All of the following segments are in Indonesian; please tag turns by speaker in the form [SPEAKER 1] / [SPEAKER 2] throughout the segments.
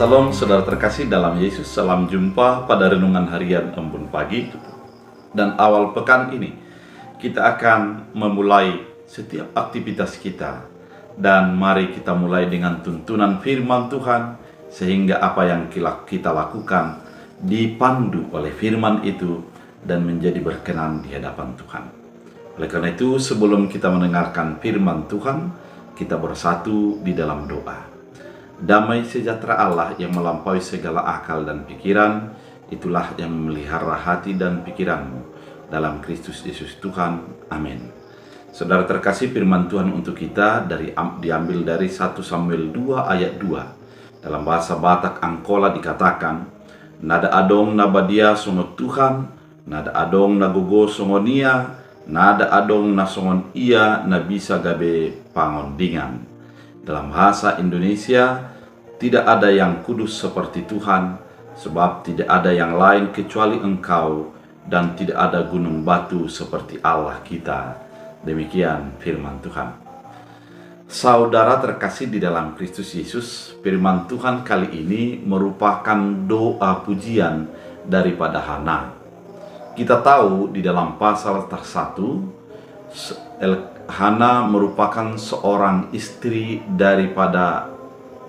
[SPEAKER 1] Salam saudara terkasih dalam Yesus, salam jumpa pada renungan harian Embun Pagi. Dan awal pekan ini kita akan memulai setiap aktivitas kita. Dan mari kita mulai dengan tuntunan firman Tuhan, sehingga apa yang kita lakukan dipandu oleh firman itu dan menjadi berkenan di hadapan Tuhan. Oleh karena itu, sebelum kita mendengarkan firman Tuhan, kita bersatu di dalam doa. Damai sejahtera Allah yang melampaui segala akal dan pikiran, itulah yang memelihara hati dan pikiranmu dalam Kristus Yesus Tuhan. Amin. Saudara terkasih, firman Tuhan untuk kita diambil dari 1 Samuel 2 ayat 2. Dalam bahasa Batak Angkola dikatakan, nada adong nabadia songo Tuhan, nada adong nagogo songonia, nada adong na songon ia na bisa gabe pangondingan. Dalam bahasa Indonesia, tidak ada yang kudus seperti Tuhan, sebab tidak ada yang lain kecuali Engkau, dan tidak ada gunung batu seperti Allah kita. Demikian firman Tuhan. Saudara terkasih di dalam Kristus Yesus, firman Tuhan kali ini merupakan doa pujian daripada Hana. Kita tahu di dalam pasal 1, Hana merupakan seorang istri daripada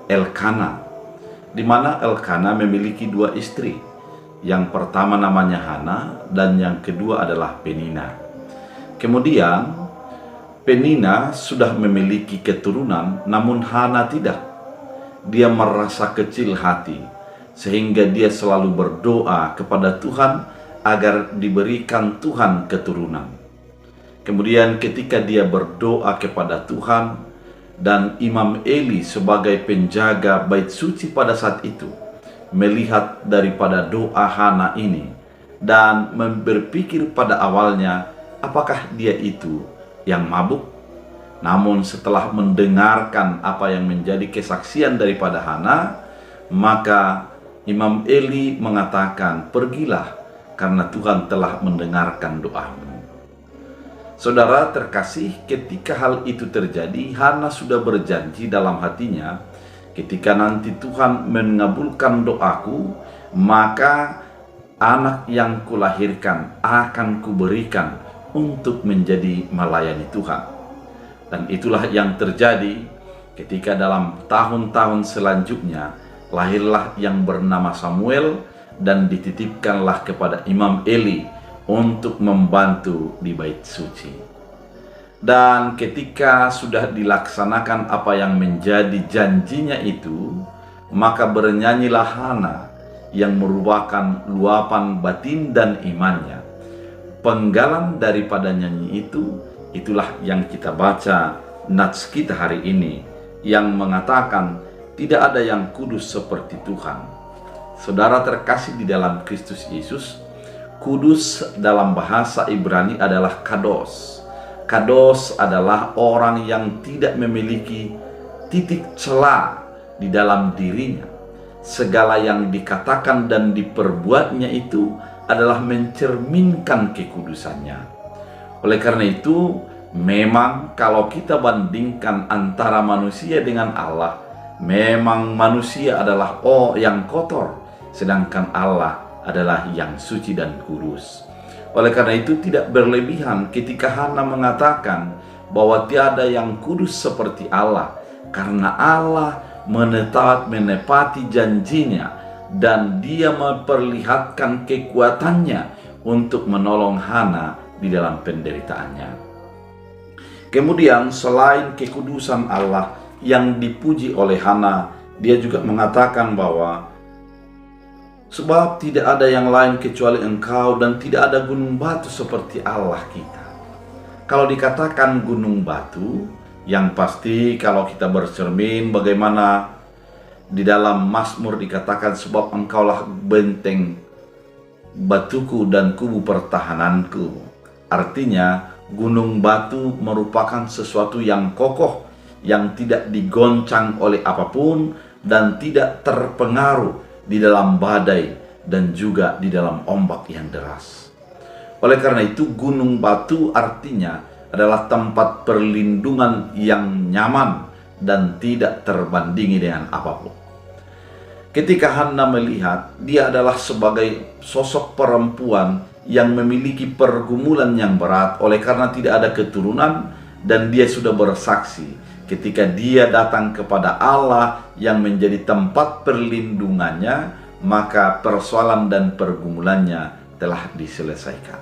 [SPEAKER 1] Elkana, di mana Elkana memiliki dua istri. Yang pertama namanya Hana dan yang kedua adalah Penina. Kemudian Penina sudah memiliki keturunan, namun Hana tidak. Dia merasa kecil hati sehingga dia selalu berdoa kepada Tuhan agar diberikan Tuhan keturunan. Kemudian ketika dia berdoa kepada Tuhan, dan Imam Eli sebagai penjaga bait suci pada saat itu melihat daripada doa Hana ini dan berpikir pada awalnya apakah dia itu yang mabuk. Namun setelah mendengarkan apa yang menjadi kesaksian daripada Hana, maka Imam Eli mengatakan, pergilah karena Tuhan telah mendengarkan doamu. Saudara terkasih, ketika hal itu terjadi, Hana sudah berjanji dalam hatinya, ketika nanti Tuhan mengabulkan doaku, maka anak yang kulahirkan akan kuberikan untuk menjadi melayani Tuhan. Dan itulah yang terjadi ketika dalam tahun-tahun selanjutnya lahirlah yang bernama Samuel dan dititipkanlah kepada Imam Eli untuk membantu di bait suci. Dan ketika sudah dilaksanakan apa yang menjadi janjinya itu, maka bernyanyilah Hana yang merupakan luapan batin dan imannya. Penggalan daripada nyanyi itu, itulah yang kita baca nats kita hari ini, yang mengatakan tidak ada yang kudus seperti Tuhan. Saudara terkasih di dalam Kristus Yesus, kudus dalam bahasa Ibrani adalah kados. Kados adalah orang yang tidak memiliki titik celah di dalam dirinya. Segala yang dikatakan dan diperbuatnya itu adalah mencerminkan kekudusannya. Oleh karena itu, memang kalau kita bandingkan antara manusia dengan Allah, memang manusia adalah yang kotor, sedangkan Allah adalah yang suci dan kudus. Oleh karena itu tidak berlebihan ketika Hana mengatakan bahwa tiada yang kudus seperti Allah, karena Allah menepati janjinya dan dia memperlihatkan kekuatannya untuk menolong Hana di dalam penderitaannya. Kemudian selain kekudusan Allah yang dipuji oleh Hana, dia juga mengatakan bahwa sebab tidak ada yang lain kecuali Engkau dan tidak ada gunung batu seperti Allah kita. Kalau dikatakan gunung batu, yang pasti kalau kita bercermin bagaimana di dalam Mazmur dikatakan, sebab Engkaulah benteng batuku dan kubu pertahananku. Artinya gunung batu merupakan sesuatu yang kokoh, yang tidak digoncang oleh apapun dan tidak terpengaruh di dalam badai dan juga di dalam ombak yang deras. Oleh karena itu, gunung batu artinya adalah tempat perlindungan yang nyaman dan tidak terbandingi dengan apapun. Ketika Hana melihat dia adalah sebagai sosok perempuan yang memiliki pergumulan yang berat oleh karena tidak ada keturunan, dan dia sudah bersaksi ketika dia datang kepada Allah yang menjadi tempat perlindungannya, maka persoalan dan pergumulannya telah diselesaikan.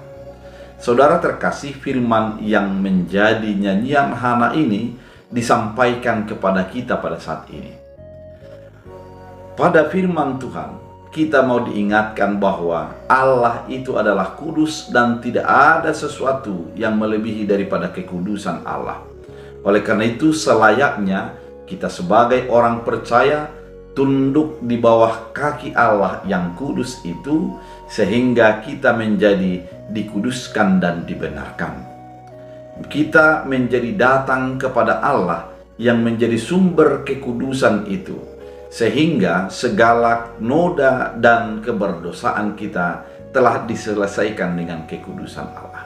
[SPEAKER 1] Saudara terkasih, firman yang menjadi nyanyian Hana ini disampaikan kepada kita pada saat ini. Pada firman Tuhan, kita mau diingatkan bahwa Allah itu adalah kudus dan tidak ada sesuatu yang melebihi daripada kekudusan Allah. Oleh karena itu, selayaknya kita sebagai orang percaya tunduk di bawah kaki Allah yang kudus itu, sehingga kita menjadi dikuduskan dan dibenarkan. Kita menjadi datang kepada Allah yang menjadi sumber kekudusan itu, sehingga segala noda dan keberdosaan kita telah diselesaikan dengan kekudusan Allah.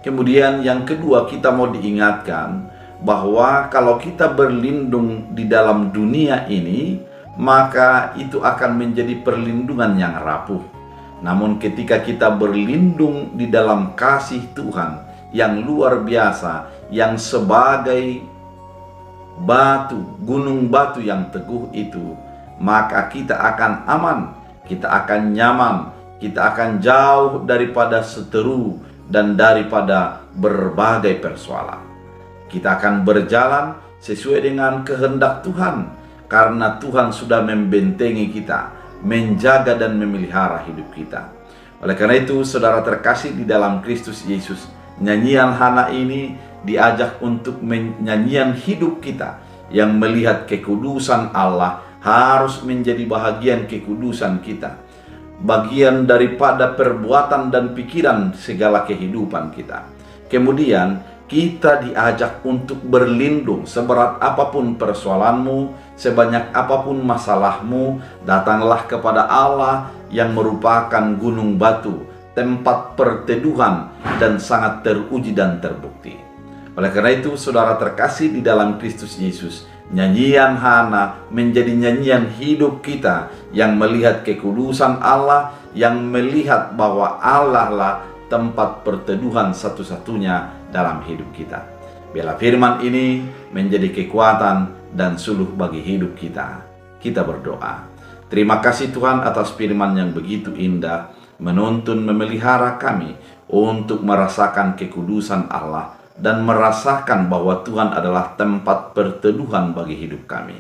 [SPEAKER 1] Kemudian yang kedua, kita mau diingatkan bahwa kalau kita berlindung di dalam dunia ini, maka itu akan menjadi perlindungan yang rapuh. Namun ketika kita berlindung di dalam kasih Tuhan yang luar biasa, yang sebagai batu, gunung batu yang teguh itu, maka kita akan aman, kita akan nyaman, kita akan jauh daripada seteru dan daripada berbagai persoalan. Kita akan berjalan sesuai dengan kehendak Tuhan, karena Tuhan sudah membentengi kita, menjaga dan memelihara hidup kita. Oleh karena itu, saudara terkasih di dalam Kristus Yesus, nyanyian Hana ini diajak untuk nyanyian hidup kita yang melihat kekudusan Allah harus menjadi bahagian kekudusan kita, bagian daripada perbuatan dan pikiran segala kehidupan kita. Kemudian kita diajak untuk berlindung, seberat apapun persoalanmu, sebanyak apapun masalahmu, datanglah kepada Allah yang merupakan gunung batu, tempat perteduhan dan sangat teruji dan terbukti. Oleh karena itu, saudara terkasih di dalam Kristus Yesus, nyanyian Hana menjadi nyanyian hidup kita yang melihat kekudusan Allah, yang melihat bahwa Allah lah tempat perteduhan satu-satunya dalam hidup kita. Biarlah firman ini menjadi kekuatan dan suluh bagi hidup kita. Kita berdoa. Terima kasih Tuhan atas firman yang begitu indah, menuntun memelihara kami untuk merasakan kekudusan Allah dan merasakan bahwa Tuhan adalah tempat perteduhan bagi hidup kami.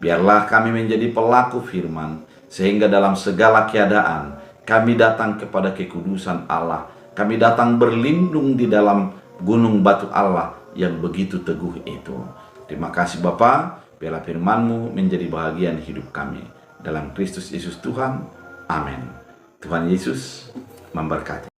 [SPEAKER 1] Biarlah kami menjadi pelaku firman, sehingga dalam segala keadaan kami datang kepada kekudusan Allah. Kami datang berlindung di dalam gunung batu Allah yang begitu teguh itu. Terima kasih Bapa, biarlah firman-Mu menjadi bahagian hidup kami. Dalam Kristus Yesus Tuhan, amin. Tuhan Yesus memberkati.